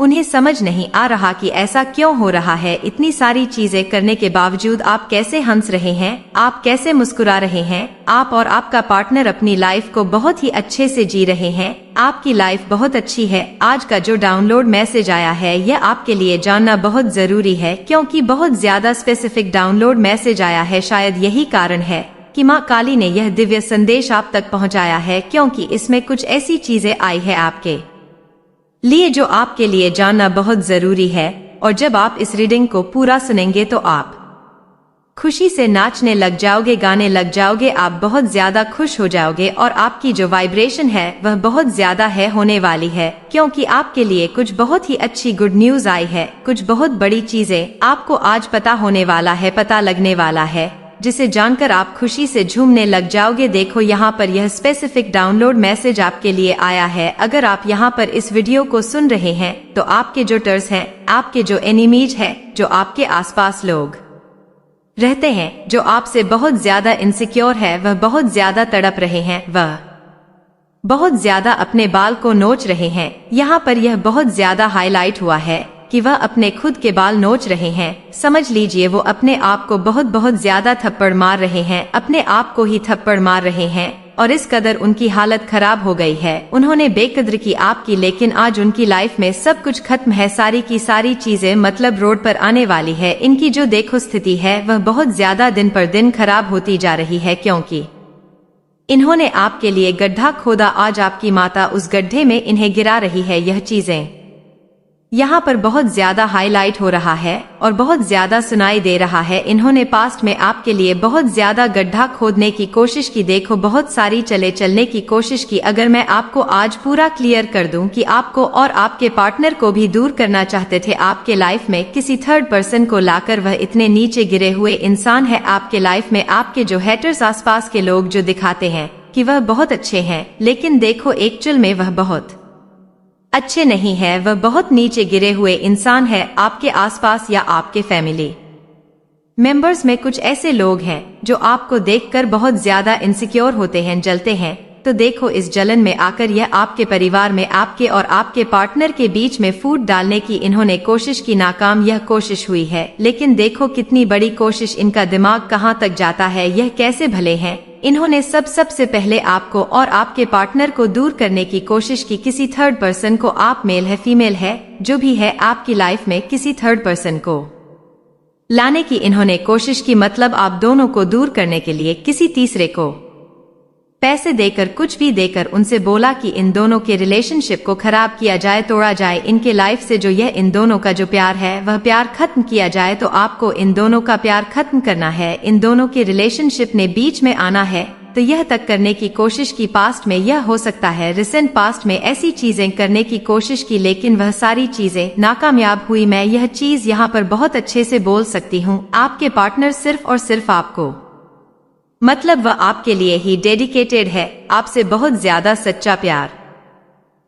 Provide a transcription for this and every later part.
उन्हें समझ नहीं आ रहा कि ऐसा क्यों हो रहा है। इतनी सारी चीजें करने के बावजूद आप कैसे हंस रहे हैं, आप कैसे मुस्कुरा रहे हैं। आप और आपका पार्टनर अपनी लाइफ को बहुत ही अच्छे से जी रहे हैं। आपकी लाइफ बहुत अच्छी है। आज का जो डाउनलोड मैसेज आया है यह आपके लिए जानना बहुत जरूरी है, क्योंकि बहुत ज्यादा स्पेसिफिक डाउनलोड मैसेज आया है। शायद यही कारण है कि माँ काली ने यह दिव्य संदेश आप तक पहुँचाया है, क्योंकि इसमें कुछ ऐसी चीजें आई है आपके लिए जो आपके लिए जानना बहुत जरूरी है। और जब आप इस रीडिंग को पूरा सुनेंगे तो आप खुशी से नाचने लग जाओगे, गाने लग जाओगे। आप बहुत ज्यादा खुश हो जाओगे और आपकी जो वाइब्रेशन है वह बहुत ज्यादा है होने वाली है, क्योंकि आपके लिए कुछ बहुत ही अच्छी गुड न्यूज आई है। कुछ बहुत बड़ी चीजें आपको आज पता होने वाला है, पता लगने वाला है, जिसे जानकर आप खुशी से झूमने लग जाओगे। देखो यहाँ पर यह स्पेसिफिक डाउनलोड मैसेज आपके लिए आया है। अगर आप यहाँ पर इस वीडियो को सुन रहे हैं तो आपके जो टर्स हैं, आपके जो एनिमीज हैं, जो आपके आसपास लोग रहते हैं, जो आपसे बहुत ज्यादा इनसिक्योर है, वह बहुत ज्यादा तड़प रहे हैं, वह बहुत ज्यादा अपने बाल को नोच रहे हैं। यहाँ पर यह बहुत ज्यादा हाईलाइट हुआ है कि वह अपने खुद के बाल नोच रहे हैं। समझ लीजिए वो अपने आप को बहुत ज्यादा थप्पड़ मार रहे हैं, अपने आप को ही थप्पड़ मार रहे हैं। और इस कदर उनकी हालत खराब हो गई है। उन्होंने बेकदर की आपकी, लेकिन आज उनकी लाइफ में सब कुछ खत्म है। सारी की सारी चीजें मतलब रोड पर आने वाली है। इनकी जो देखो स्थिति है वह बहुत ज्यादा दिन पर दिन खराब होती जा रही है, क्योंकि इन्होंने आपके लिए गड्ढा खोदा। आज आपकी माता उस गड्ढे में इन्हें गिरा रही है। यह चीजें यहाँ पर बहुत ज्यादा हाईलाइट हो रहा है और बहुत ज्यादा सुनाई दे रहा है। इन्होंने पास्ट में आपके लिए बहुत ज्यादा गड्ढा खोदने की कोशिश की। देखो बहुत सारी चलने की कोशिश की। अगर मैं आपको आज पूरा क्लियर कर दूं कि आपको और आपके पार्टनर को भी दूर करना चाहते थे आपके लाइफ में किसी थर्ड पर्सन को लाकर, वह इतने नीचे गिरे हुए इंसान है आपके लाइफ में। आपके जो हेटर्स, आसपास के लोग जो दिखाते हैं कि वह बहुत अच्छे हैं, लेकिन देखो एक्चुअल में वह बहुत अच्छे नहीं है। वह बहुत नीचे गिरे हुए इंसान है। आपके आसपास या आपके फैमिली मेंबर्स में कुछ ऐसे लोग हैं जो आपको देखकर बहुत ज्यादा इनसिक्योर होते हैं, जलते हैं। तो देखो इस जलन में आकर यह आपके परिवार में आपके और आपके पार्टनर के बीच में फूट डालने की इन्होंने कोशिश की। नाकाम यह कोशिश हुई है, लेकिन देखो कितनी बड़ी कोशिश। इनका दिमाग कहाँ तक जाता है, यह कैसे भले हैं। इन्होंने सबसे पहले आपको और आपके पार्टनर को दूर करने की कोशिश की। किसी थर्ड पर्सन को, आप मेल है फीमेल है जो भी है, आपकी लाइफ में किसी थर्ड पर्सन को लाने की इन्होंने कोशिश की। मतलब आप दोनों को दूर करने के लिए किसी तीसरे को पैसे देकर, कुछ भी देकर उनसे बोला कि इन दोनों के रिलेशनशिप को खराब किया जाए, तोड़ा जाए। इनके लाइफ से जो यह इन दोनों का जो प्यार है वह प्यार खत्म किया जाए। तो आपको इन दोनों का प्यार खत्म करना है, इन दोनों के रिलेशनशिप ने बीच में आना है। तो यह तक करने की कोशिश की। पास्ट में यह हो सकता है, रिसेंट पास्ट में ऐसी चीजें करने की कोशिश की, लेकिन वह सारी चीजें नाकामयाब हुई। मैं यह चीज यहाँ पर बहुत अच्छे से बोल सकती हूँ। आपके पार्टनर सिर्फ और सिर्फ आपको, मतलब वह आपके लिए ही डेडिकेटेड है, आपसे बहुत ज्यादा सच्चा प्यार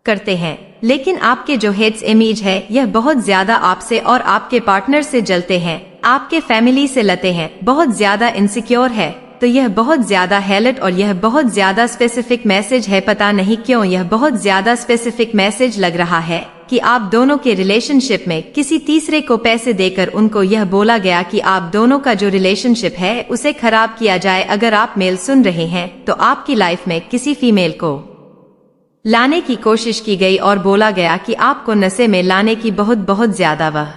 करते हैं। लेकिन आपके जो हेड्स इमेज है यह बहुत ज्यादा आपसे और आपके पार्टनर से जलते हैं, आपके फैमिली से लते हैं, बहुत ज्यादा इनसिक्योर है। तो यह बहुत ज्यादा हैलट और यह बहुत ज्यादा स्पेसिफिक मैसेज है। पता नहीं क्यों यह बहुत ज्यादा स्पेसिफिक मैसेज लग रहा है कि आप दोनों के रिलेशनशिप में किसी तीसरे को पैसे देकर उनको यह बोला गया कि आप दोनों का जो रिलेशनशिप है उसे खराब किया जाए। अगर आप मेल सुन रहे हैं तो आपकी लाइफ में किसी फीमेल को लाने की कोशिश की गई और बोला गया कि आपको नशे में लाने की बहुत ज्यादा वह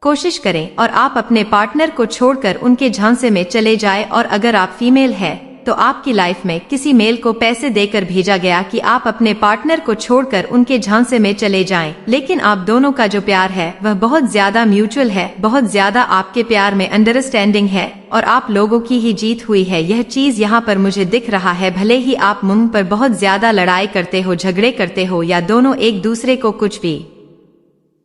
कोशिश करें और आप अपने पार्टनर को छोड़कर उनके झांसे में चले जाए। और अगर आप फीमेल है तो आपकी लाइफ में किसी मेल को पैसे देकर भेजा गया कि आप अपने पार्टनर को छोड़कर उनके झांसे में चले जाएं। लेकिन आप दोनों का जो प्यार है वह बहुत ज्यादा म्यूचुअल है, बहुत ज्यादा आपके प्यार में अंडरस्टैंडिंग है और आप लोगों की ही जीत हुई है। यह चीज यहाँ पर मुझे दिख रहा है। भले ही आप मुंह पर बहुत ज्यादा लड़ाई करते हो, झगड़े करते हो, या दोनों एक दूसरे को कुछ भी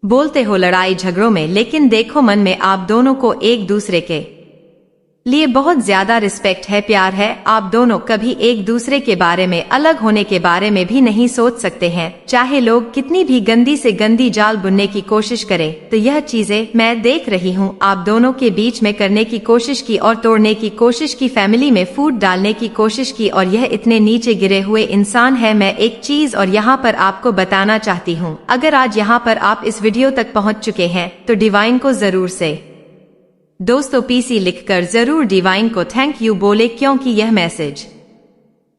बोलते हो लड़ाई झगड़ों में, लेकिन देखो मन में आप दोनों को एक दूसरे के लिए बहुत ज्यादा रिस्पेक्ट है, प्यार है। आप दोनों कभी एक दूसरे के बारे में, अलग होने के बारे में भी नहीं सोच सकते हैं। चाहे लोग कितनी भी गंदी से गंदी जाल बुनने की कोशिश करें, तो यह चीजें मैं देख रही हूँ आप दोनों के बीच में करने की कोशिश की और तोड़ने की कोशिश की, फैमिली में फूट डालने की कोशिश की, और यह इतने नीचे गिरे हुए इंसान है। मैं एक चीज और यहाँ पर आपको बताना चाहती हूँ, अगर आज यहाँ पर आप इस वीडियो तक पहुँच चुके हैं तो डिवाइन को जरूर से दोस्तों पीसी लिखकर जरूर डिवाइन को थैंक यू बोले, क्योंकि यह मैसेज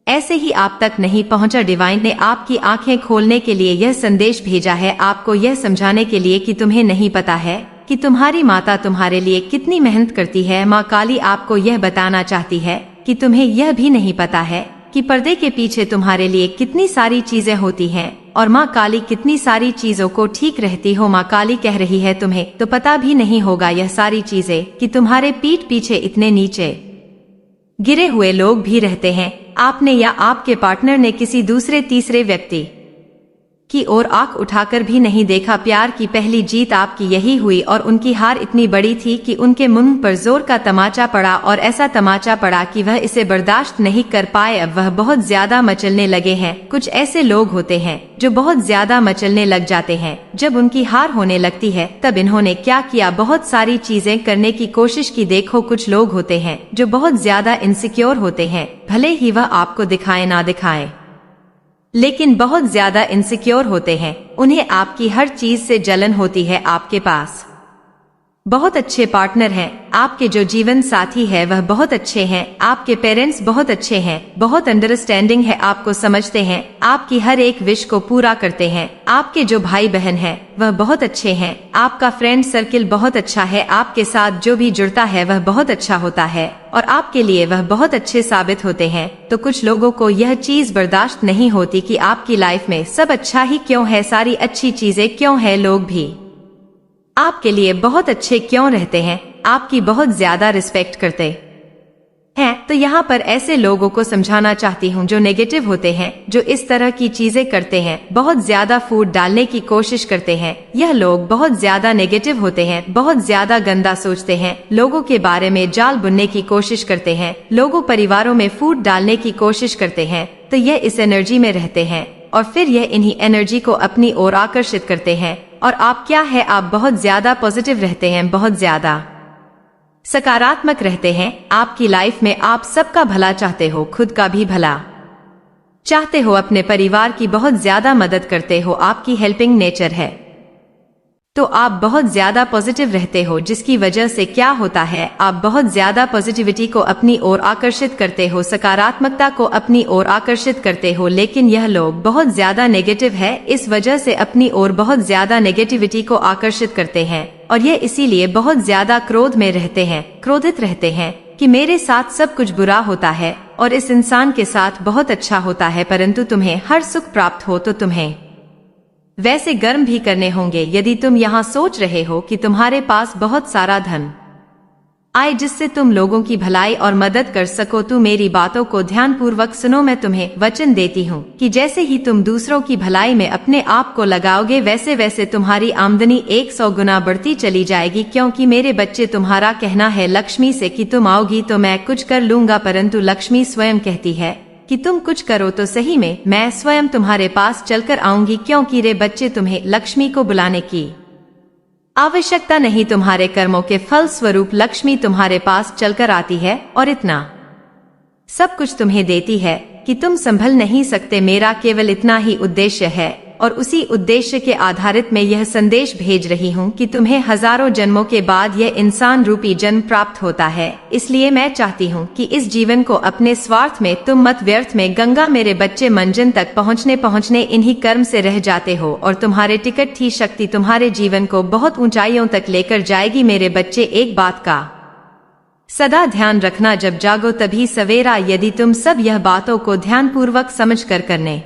ऐसे ही आप तक नहीं पहुंचा। डिवाइन ने आपकी आंखें खोलने के लिए यह संदेश भेजा है, आपको यह समझाने के लिए कि तुम्हें नहीं पता है कि तुम्हारी माता तुम्हारे लिए कितनी मेहनत करती है। माँ काली आपको यह बताना चाहती है कि तुम्हें यह भी नहीं पता है कि पर्दे के पीछे तुम्हारे लिए कितनी सारी चीजें होती हैं, और माँ काली कितनी सारी चीजों को ठीक रहती हो। माँ काली कह रही है तुम्हें तो पता भी नहीं होगा यह सारी चीजें कि तुम्हारे पीठ पीछे इतने नीचे गिरे हुए लोग भी रहते हैं। आपने या आपके पार्टनर ने किसी दूसरे तीसरे व्यक्ति की ओर आंख उठाकर भी नहीं देखा। प्यार की पहली जीत आपकी यही हुई, और उनकी हार इतनी बड़ी थी कि उनके मुंह पर जोर का तमाचा पड़ा, और ऐसा तमाचा पड़ा कि वह इसे बर्दाश्त नहीं कर पाए। अब वह बहुत ज्यादा मचलने लगे हैं। कुछ ऐसे लोग होते हैं जो बहुत ज्यादा मचलने लग जाते हैं। जब उनकी हार होने लगती है तब इन्होंने क्या किया, बहुत सारी चीजें करने की कोशिश की। देखो कुछ लोग होते हैं जो बहुत ज्यादा इनसिक्योर होते हैं, भले ही वह आपको दिखाए ना दिखाए, लेकिन बहुत ज्यादा इनसिक्योर होते हैं। उन्हें आपकी हर चीज से जलन होती है। आपके पास बहुत अच्छे पार्टनर हैं, आपके जो जीवन साथी है वह बहुत अच्छे हैं, आपके पेरेंट्स बहुत अच्छे हैं, बहुत अंडरस्टैंडिंग है, आपको समझते हैं, आपकी हर एक विश को पूरा करते हैं। आपके जो भाई बहन हैं वह बहुत अच्छे हैं, आपका फ्रेंड सर्किल बहुत अच्छा है, आपके साथ जो भी जुड़ता है वह बहुत अच्छा होता है, और आपके लिए वह बहुत अच्छे साबित होते हैं। तो कुछ लोगों को यह चीज बर्दाश्त नहीं होती कि आपकी लाइफ में सब अच्छा ही क्यों है, सारी अच्छी चीजें क्यों है, लोग भी आपके लिए बहुत अच्छे क्यों रहते हैं, आपकी बहुत ज्यादा रिस्पेक्ट करते हैं। तो यहाँ पर ऐसे लोगों को समझाना चाहती हूँ जो नेगेटिव होते हैं, जो इस तरह की चीजें करते हैं, बहुत ज्यादा फूट डालने की कोशिश करते हैं। यह लोग बहुत ज्यादा नेगेटिव होते हैं, बहुत ज्यादा गंदा सोचते हैं, लोगों के बारे में जाल बुनने की कोशिश करते हैं, लोगों परिवारों में फूट डालने की कोशिश करते हैं। तो यह इस एनर्जी में रहते हैं, और फिर यह इन्हीं एनर्जी को अपनी ओर आकर्षित करते हैं। और आप क्या है, आप बहुत ज्यादा पॉजिटिव रहते हैं, बहुत ज्यादा सकारात्मक रहते हैं। आपकी लाइफ में आप सबका भला चाहते हो, खुद का भी भला चाहते हो, अपने परिवार की बहुत ज्यादा मदद करते हो, आपकी हेल्पिंग नेचर है। तो आप बहुत ज्यादा पॉजिटिव रहते हो, जिसकी वजह से क्या होता है, आप बहुत ज्यादा पॉजिटिविटी को अपनी ओर आकर्षित करते हो, सकारात्मकता को अपनी ओर आकर्षित करते हो। लेकिन यह लोग बहुत ज्यादा नेगेटिव है, इस वजह से अपनी ओर बहुत ज्यादा नेगेटिविटी को आकर्षित करते हैं, और यह इसीलिए बहुत ज्यादा क्रोध में रहते हैं, क्रोधित रहते हैं कि मेरे साथ सब कुछ बुरा होता है और इस इंसान के साथ बहुत अच्छा होता है, परंतु तुम्हें हर सुख प्राप्त हो तो तुम्हें वैसे गर्म भी करने होंगे। यदि तुम यहाँ सोच रहे हो कि तुम्हारे पास बहुत सारा धन आए जिससे तुम लोगों की भलाई और मदद कर सको, तो मेरी बातों को ध्यानपूर्वक सुनो। मैं तुम्हें वचन देती हूँ कि जैसे ही तुम दूसरों की भलाई में अपने आप को लगाओगे, वैसे वैसे तुम्हारी आमदनी 100 गुना बढ़ती चली जाएगी। क्योंकि मेरे बच्चे, तुम्हारा कहना है लक्ष्मी से कि तुम आओगी तो मैं कुछ कर लूंगा, परंतु लक्ष्मी स्वयं कहती है कि तुम कुछ करो तो सही में मैं स्वयं तुम्हारे पास चलकर आऊंगी। क्योंकि रे बच्चे, तुम्हें लक्ष्मी को बुलाने की आवश्यकता नहीं, तुम्हारे कर्मों के फल स्वरूप लक्ष्मी तुम्हारे पास चलकर आती है और इतना सब कुछ तुम्हें देती है कि तुम संभल नहीं सकते। मेरा केवल इतना ही उद्देश्य है, और उसी उद्देश्य के आधारित मैं यह संदेश भेज रही हूँ कि तुम्हें हजारों जन्मों के बाद यह इंसान रूपी जन्म प्राप्त होता है। इसलिए मैं चाहती हूँ कि इस जीवन को अपने स्वार्थ में तुम मत व्यर्थ में गंगा मेरे बच्चे मंजन तक पहुँचने इन्हीं कर्म से रह जाते हो, और तुम्हारे टिकट थी शक्ति तुम्हारे जीवन को बहुत ऊंचाइयों तक लेकर जाएगी। मेरे बच्चे, एक बात का सदा ध्यान रखना, जब जागो तभी सवेरा। यदि तुम सब यह बातों को ध्यानपूर्वक समझ कर करने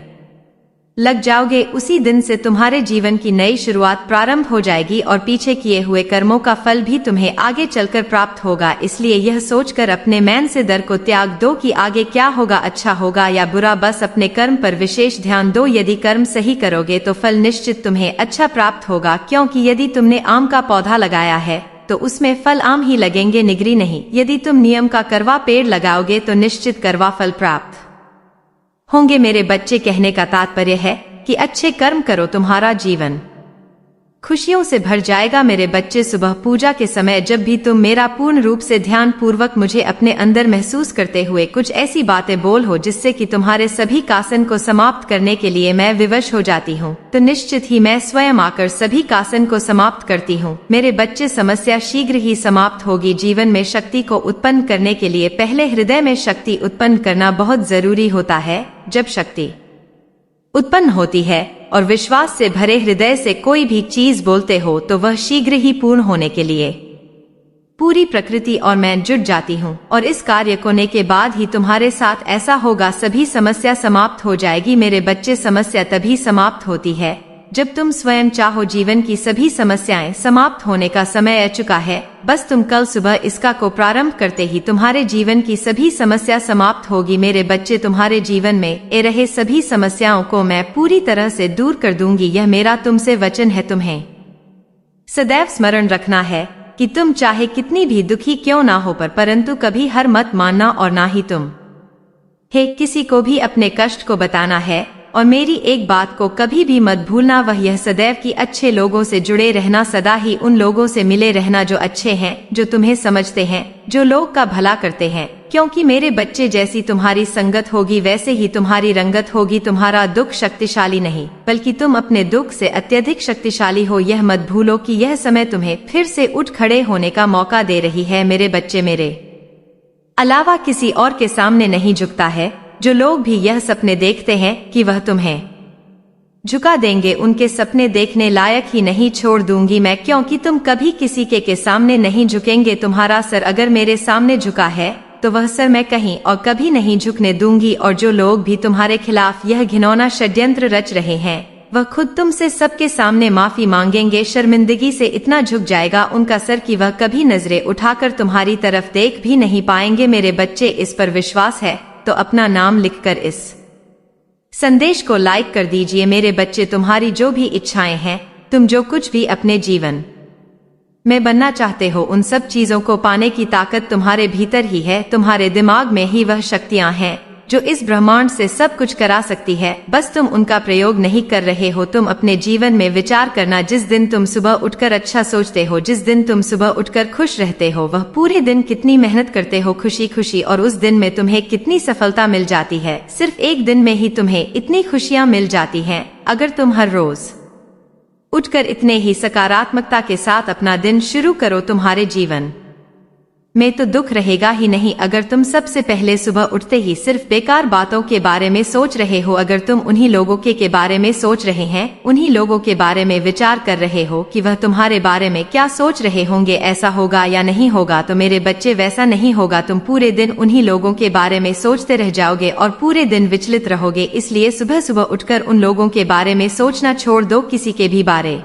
लग जाओगे, उसी दिन से तुम्हारे जीवन की नई शुरुआत प्रारंभ हो जाएगी, और पीछे किए हुए कर्मों का फल भी तुम्हें आगे चलकर प्राप्त होगा। इसलिए यह सोचकर अपने मन से डर को त्याग दो कि आगे क्या होगा, अच्छा होगा या बुरा, बस अपने कर्म पर विशेष ध्यान दो। यदि कर्म सही करोगे तो फल निश्चित तुम्हें अच्छा प्राप्त होगा। क्योंकि यदि तुमने आम का पौधा लगाया है तो उसमें फल आम ही लगेंगे, निगरी नहीं। यदि तुम नियम का करवा पेड़ लगाओगे तो निश्चित करवा फल प्राप्त होंगे। मेरे बच्चे, कहने का तात्पर्य है कि अच्छे कर्म करो, तुम्हारा जीवन खुशियों से भर जाएगा। मेरे बच्चे, सुबह पूजा के समय जब भी तुम मेरा पूर्ण रूप से ध्यान पूर्वक मुझे अपने अंदर महसूस करते हुए कुछ ऐसी बातें बोल हो जिससे कि तुम्हारे सभी कासन को समाप्त करने के लिए मैं विवश हो जाती हूँ, तो निश्चित ही मैं स्वयं आकर सभी कासन को समाप्त करती हूँ। मेरे बच्चे, समस्या शीघ्र ही समाप्त होगी। जीवन में शक्ति को उत्पन्न करने के लिए पहले हृदय में शक्ति उत्पन्न करना बहुत जरूरी होता है। जब शक्ति उत्पन्न होती है और विश्वास से भरे हृदय से कोई भी चीज बोलते हो तो वह शीघ्र ही पूर्ण होने के लिए पूरी प्रकृति और मैं जुट जाती हूँ, और इस कार्य करने के बाद ही तुम्हारे साथ ऐसा होगा, सभी समस्या समाप्त हो जाएगी। मेरे बच्चे, समस्या तभी समाप्त होती है जब तुम स्वयं चाहो। जीवन की सभी समस्याएं समाप्त होने का समय आ चुका है। बस तुम कल सुबह इसका को प्रारंभ करते ही तुम्हारे जीवन की सभी समस्या समाप्त होगी। मेरे बच्चे, तुम्हारे जीवन में ए रहे सभी समस्याओं को मैं पूरी तरह से दूर कर दूंगी। यह मेरा तुमसे वचन है। तुम्हें सदैव स्मरण रखना है कि तुम चाहे कितनी भी दुखी क्यों ना हो, परंतु कभी हार मत मानना और ना ही तुम किसी को भी अपने कष्ट को बताना है। और मेरी एक बात को कभी भी मत भूलना, वह यह सदैव कि अच्छे लोगों से जुड़े रहना, सदा ही उन लोगों से मिले रहना जो अच्छे हैं, जो तुम्हें समझते हैं, जो लोग का भला करते हैं। क्योंकि मेरे बच्चे, जैसी तुम्हारी संगत होगी वैसे ही तुम्हारी रंगत होगी। तुम्हारा दुख शक्तिशाली नहीं बल्कि तुम अपने दुख से अत्यधिक शक्तिशाली हो। यह मत भूलो कि यह समय तुम्हें फिर से उठ खड़े होने का मौका दे रही है। मेरे बच्चे, मेरे अलावा किसी और के सामने नहीं झुकता है। जो लोग भी यह सपने देखते हैं कि वह तुम्हें झुका देंगे, उनके सपने देखने लायक ही नहीं छोड़ दूंगी मैं, क्योंकि तुम कभी किसी के सामने नहीं झुकेंगे। तुम्हारा सर अगर मेरे सामने झुका है तो वह सर मैं कहीं और कभी नहीं झुकने दूंगी। और जो लोग भी तुम्हारे खिलाफ यह घिनौना षड्यंत्र रच रहे हैं, वह खुद तुमसे सबके सामने माफी मांगेंगे। शर्मिंदगी से इतना झुक जाएगा उनका सर कि वह कभी नजरें उठाकर तुम्हारी तरफ देख भी नहीं पाएंगे। मेरे बच्चे, इस पर विश्वास है तो अपना नाम लिखकर इस संदेश को लाइक कर दीजिए। मेरे बच्चे, तुम्हारी जो भी इच्छाएं हैं, तुम जो कुछ भी अपने जीवन में बनना चाहते हो, उन सब चीजों को पाने की ताकत तुम्हारे भीतर ही है। तुम्हारे दिमाग में ही वह शक्तियां हैं जो इस ब्रह्मांड से सब कुछ करा सकती है। बस तुम उनका प्रयोग नहीं कर रहे हो। तुम अपने जीवन में विचार करना, जिस दिन तुम सुबह उठकर अच्छा सोचते हो, जिस दिन तुम सुबह उठकर खुश रहते हो, वह पूरे दिन कितनी मेहनत करते हो खुशी खुशी, और उस दिन में तुम्हें कितनी सफलता मिल जाती है। सिर्फ एक दिन में ही तुम्हें इतनी खुशियां मिल जाती हैं। अगर तुम हर रोज उठकर इतने ही सकारात्मकता के साथ अपना दिन शुरू करो, तुम्हारे जीवन में तो दुख रहेगा ही नहीं। अगर तुम सबसे पहले सुबह उठते ही सिर्फ बेकार बातों के बारे में सोच रहे हो, अगर तुम उन्हीं लोगों के बारे में सोच रहे हैं, उन्हीं लोगों के बारे में विचार कर रहे हो कि वह तुम्हारे बारे में क्या सोच रहे होंगे, ऐसा होगा या नहीं होगा, तो मेरे बच्चे वैसा नहीं होगा। तुम पूरे दिन उन्हीं लोगों के बारे में सोचते रह जाओगे और पूरे दिन विचलित रहोगे। इसलिए सुबह सुबह उठकर उन लोगों के बारे में सोचना छोड़ दो, किसी के भी बारे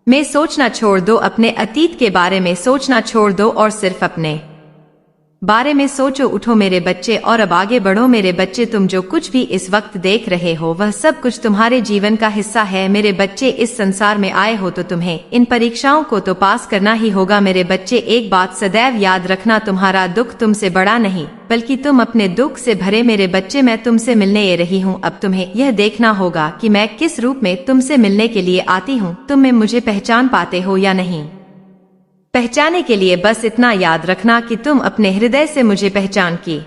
में सोचना छोड़ दो, अपने अतीत के बारे में सोचना छोड़ दो और सिर्फ अपने बारे में सोचो। उठो मेरे बच्चे और अब आगे बढ़ो। मेरे बच्चे, तुम जो कुछ भी इस वक्त देख रहे हो वह सब कुछ तुम्हारे जीवन का हिस्सा है। मेरे बच्चे, इस संसार में आए हो तो तुम्हें इन परीक्षाओं को तो पास करना ही होगा। मेरे बच्चे, एक बात सदैव याद रखना, तुम्हारा दुख तुमसे बड़ा नहीं बल्कि तुम अपने दुख से भरे। मेरे बच्चे, मैं तुमसे मिलने आ रही हूँ। अब तुम्हें यह देखना होगा कि मैं किस रूप में तुमसे मिलने के लिए आती हूँ। तुम में मुझे पहचान पाते हो या नहीं? पहचाने के लिए बस इतना याद रखना कि तुम अपने हृदय से मुझे पहचान की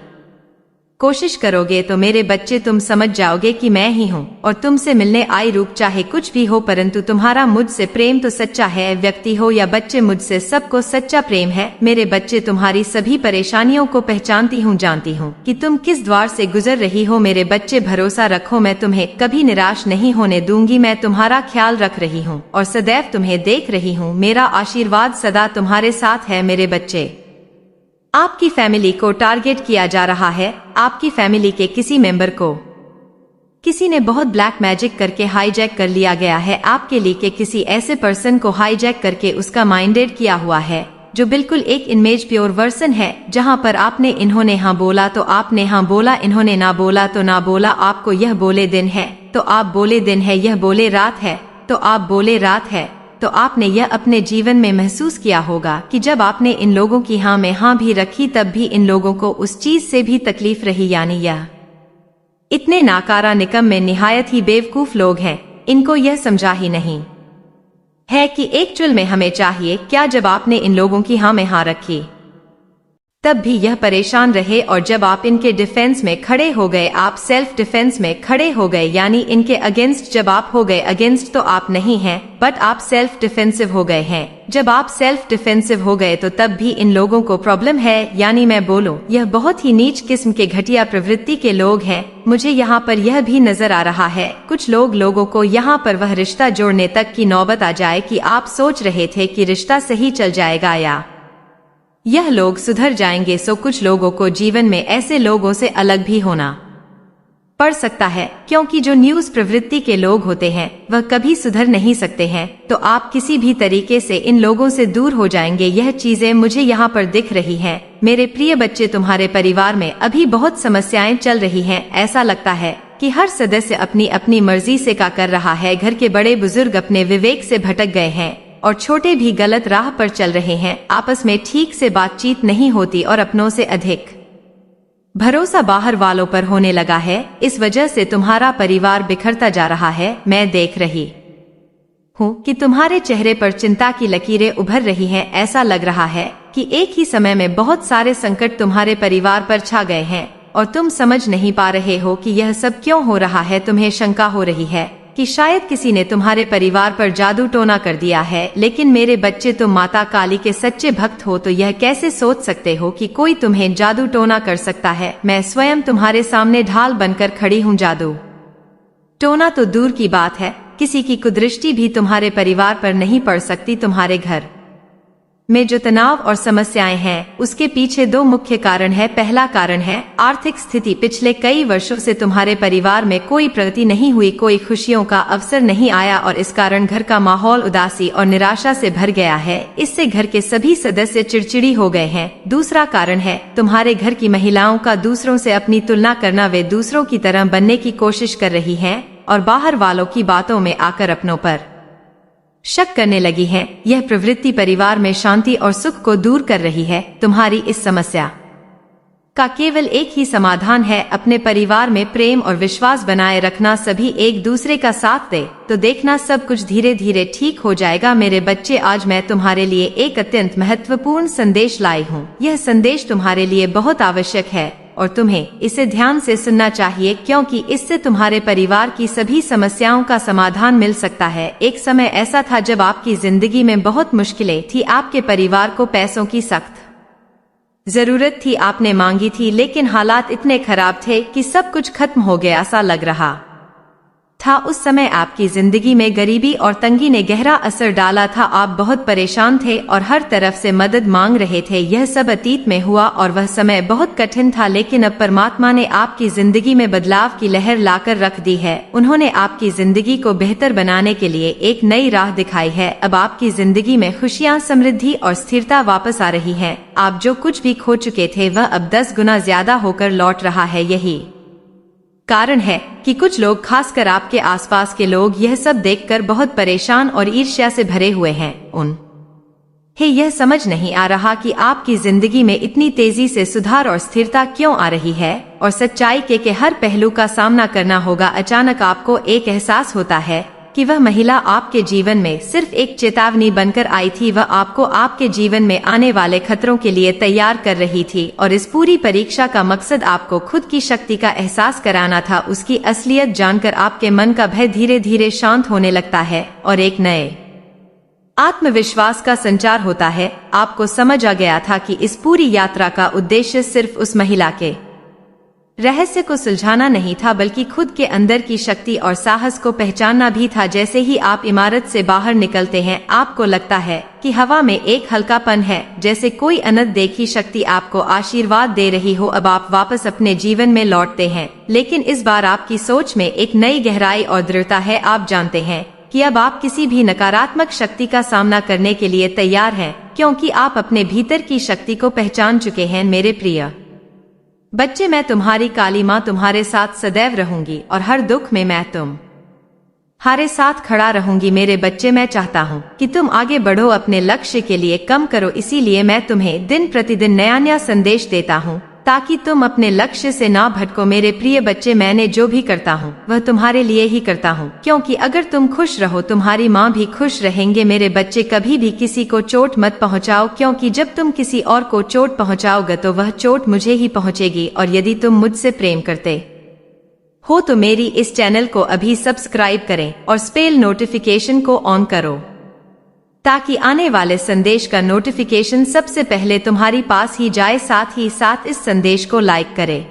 कोशिश करोगे तो मेरे बच्चे तुम समझ जाओगे कि मैं ही हूँ और तुमसे मिलने आई। रूप चाहे कुछ भी हो, परंतु तुम्हारा मुझसे प्रेम तो सच्चा है। व्यक्ति हो या बच्चे, मुझसे सबको सच्चा प्रेम है। मेरे बच्चे, तुम्हारी सभी परेशानियों को पहचानती हूँ, जानती हूँ कि तुम किस द्वार से गुजर रही हो। मेरे बच्चे, भरोसा रखो, मैं तुम्हें कभी निराश नहीं होने दूंगी। मैं तुम्हारा ख्याल रख रही हूँ और सदैव तुम्हें देख रही हूँ। मेरा आशीर्वाद सदा तुम्हारे साथ है। मेरे बच्चे, आपकी फैमिली को टारगेट किया जा रहा है। आपकी फैमिली के किसी मेंबर को किसी ने बहुत ब्लैक मैजिक करके हाईजैक कर लिया गया है। आपके लिए के किसी ऐसे पर्सन को हाईजैक करके उसका माइंडेड किया हुआ है जो बिल्कुल एक इमेज प्योर वर्सन है, जहां पर आपने इन्होंने हाँ बोला तो आपने हाँ बोला, इन्होंने ना बोला तो ना बोला। आपको यह बोले दिन है तो आप बोले दिन है, यह बोले रात है तो आप बोले रात है। तो आपने यह अपने जीवन में महसूस किया होगा कि जब आपने इन लोगों की हाँ में हाँ भी रखी तब भी इन लोगों को उस चीज से भी तकलीफ रही, यानी यह इतने नाकारा निकम में निहायत ही बेवकूफ लोग हैं, इनको यह समझा ही नहीं है कि एक्चुअल में हमें चाहिए क्या। जब आपने इन लोगों की हाँ में हाँ रखी तब भी यह परेशान रहे, और जब आप इनके डिफेंस में खड़े हो गए, आप सेल्फ डिफेंस में खड़े हो गए, यानी इनके अगेंस्ट जब आप हो गए, अगेंस्ट तो आप नहीं हैं बट आप सेल्फ डिफेंसिव हो गए हैं। जब आप सेल्फ डिफेंसिव हो गए तो तब भी इन लोगों को प्रॉब्लम है, यानी मैं बोलूं यह बहुत ही नीच किस्म के घटिया प्रवृत्ति के लोग हैं। मुझे यहाँ पर यह भी नजर आ रहा है कुछ लोगों को यहाँ पर वह रिश्ता जोड़ने तक की नौबत आ जाए कि आप सोच रहे थे कि रिश्ता सही चल जाएगा या यह लोग सुधर जाएंगे, सो कुछ लोगों को जीवन में ऐसे लोगों से अलग भी होना पड़ सकता है, क्योंकि जो न्यूज़ प्रवृत्ति के लोग होते हैं वह कभी सुधर नहीं सकते हैं, तो आप किसी भी तरीके से इन लोगों से दूर हो जाएंगे। यह चीजें मुझे यहाँ पर दिख रही हैं। मेरे प्रिय बच्चे, तुम्हारे परिवार में अभी बहुत समस्याएं चल रही हैं। ऐसा लगता है कि हर सदस्य अपनी अपनी मर्जी से का कर रहा है। घर के बड़े बुजुर्ग अपने विवेक से भटक गए हैं और छोटे भी गलत राह पर चल रहे हैं। आपस में ठीक से बातचीत नहीं होती और अपनों से अधिक भरोसा बाहर वालों पर होने लगा है। इस वजह से तुम्हारा परिवार बिखरता जा रहा है। मैं देख रही हूँ कि तुम्हारे चेहरे पर चिंता की लकीरें उभर रही हैं। ऐसा लग रहा है कि एक ही समय में बहुत सारे संकट तुम्हारे परिवार पर छा गए हैं और तुम समझ नहीं पा रहे हो कि यह सब क्यों हो रहा है। तुम्हें शंका हो रही है कि शायद किसी ने तुम्हारे परिवार पर जादू टोना कर दिया है, लेकिन मेरे बच्चे, तुम माता काली के सच्चे भक्त हो, तो यह कैसे सोच सकते हो कि कोई तुम्हें जादू टोना कर सकता है। मैं स्वयं तुम्हारे सामने ढाल बनकर खड़ी हूँ। जादू टोना तो दूर की बात है, किसी की कुदृष्टि भी तुम्हारे परिवार पर नहीं पड़ सकती। तुम्हारे घर में जो तनाव और समस्याएं हैं उसके पीछे दो मुख्य कारण है। पहला कारण है आर्थिक स्थिति। पिछले कई वर्षों से तुम्हारे परिवार में कोई प्रगति नहीं हुई, कोई खुशियों का अवसर नहीं आया और इस कारण घर का माहौल उदासी और निराशा से भर गया है। इससे घर के सभी सदस्य चिड़चिड़ी हो गए हैं। दूसरा कारण है तुम्हारे घर की महिलाओं का दूसरों से अपनी तुलना करना। वे दूसरों की तरह बनने की कोशिश कर रही हैं और बाहर वालों की बातों में आकर अपनों पर शक करने लगी है। यह प्रवृत्ति परिवार में शांति और सुख को दूर कर रही है। तुम्हारी इस समस्या का केवल एक ही समाधान है, अपने परिवार में प्रेम और विश्वास बनाए रखना। सभी एक दूसरे का साथ दे तो देखना सब कुछ धीरे धीरे ठीक हो जाएगा। मेरे बच्चे, आज मैं तुम्हारे लिए एक अत्यंत महत्वपूर्ण संदेश लाई हूँ। यह संदेश तुम्हारे लिए बहुत आवश्यक है और तुम्हें इसे ध्यान से सुनना चाहिए, क्योंकि इससे तुम्हारे परिवार की सभी समस्याओं का समाधान मिल सकता है। एक समय ऐसा था जब आपकी जिंदगी में बहुत मुश्किलें थी। आपके परिवार को पैसों की सख्त जरूरत थी। आपने मांगी थी, लेकिन हालात इतने खराब थे कि सब कुछ खत्म हो गया सा लग रहा था। उस समय आपकी जिंदगी में गरीबी और तंगी ने गहरा असर डाला था। आप बहुत परेशान थे और हर तरफ से मदद मांग रहे थे। यह सब अतीत में हुआ और वह समय बहुत कठिन था, लेकिन अब परमात्मा ने आपकी जिंदगी में बदलाव की लहर लाकर रख दी है। उन्होंने आपकी जिंदगी को बेहतर बनाने के लिए एक नई राह दिखाई है। अब आपकी जिंदगी में खुशियाँ, समृद्धि और स्थिरता वापस आ रही है। आप जो कुछ भी खो चुके थे वह अब 10 गुना ज्यादा होकर लौट रहा है। यही कारण है कि कुछ लोग, खासकर आपके आसपास के लोग, यह सब देखकर बहुत परेशान और ईर्ष्या से भरे हुए हैं। उन्हें यह समझ नहीं आ रहा कि आपकी जिंदगी में इतनी तेजी से सुधार और स्थिरता क्यों आ रही है और सच्चाई के हर पहलू का सामना करना होगा। अचानक आपको एक एहसास होता है कि वह महिला आपके जीवन में सिर्फ एक चेतावनी बनकर आई थी। वह आपको आपके जीवन में आने वाले खतरों के लिए तैयार कर रही थी और इस पूरी परीक्षा का मकसद आपको खुद की शक्ति का एहसास कराना था। उसकी असलियत जानकर आपके मन का भय धीरे धीरे शांत होने लगता है और एक नए आत्मविश्वास का संचार होता है। आपको समझ आ गया था कि इस पूरी यात्रा का उद्देश्य सिर्फ उस महिला के रहस्य को सुलझाना नहीं था, बल्कि खुद के अंदर की शक्ति और साहस को पहचानना भी था। जैसे ही आप इमारत से बाहर निकलते हैं, आपको लगता है कि हवा में एक हल्कापन है, जैसे कोई अनंत देखी शक्ति आपको आशीर्वाद दे रही हो। अब आप वापस अपने जीवन में लौटते हैं, लेकिन इस बार आपकी सोच में एक नई गहराई और दृढ़ता है। आप जानते हैं कि अब आप किसी भी नकारात्मक शक्ति का सामना करने के लिए तैयार हैं, क्योंकि आप अपने भीतर की शक्ति को पहचान चुके हैं। मेरे प्रिय बच्चे, मैं तुम्हारी काली माँ तुम्हारे साथ सदैव रहूंगी और हर दुख में मैं तुम हारे साथ खड़ा रहूंगी। मेरे बच्चे, मैं चाहता हूँ कि तुम आगे बढ़ो, अपने लक्ष्य के लिए कम करो। इसीलिए मैं तुम्हें दिन प्रतिदिन नया नया संदेश देता हूँ ताकि तुम अपने लक्ष्य से ना भटको। मेरे प्रिय बच्चे, मैंने जो भी करता हूँ वह तुम्हारे लिए ही करता हूँ, क्योंकि अगर तुम खुश रहो तुम्हारी माँ भी खुश रहेंगे। मेरे बच्चे, कभी भी किसी को चोट मत पहुँचाओ, क्योंकि जब तुम किसी और को चोट पहुँचाओगे तो वह चोट मुझे ही पहुँचेगी। और यदि तुम मुझसे प्रेम करते हो तो मेरी इस चैनल को अभी सब्सक्राइब करें और बेल नोटिफिकेशन को ऑन करो ताकि आने वाले संदेश का नोटिफिकेशन सबसे पहले तुम्हारी पास ही जाए। साथ ही साथ इस संदेश को लाइक करें।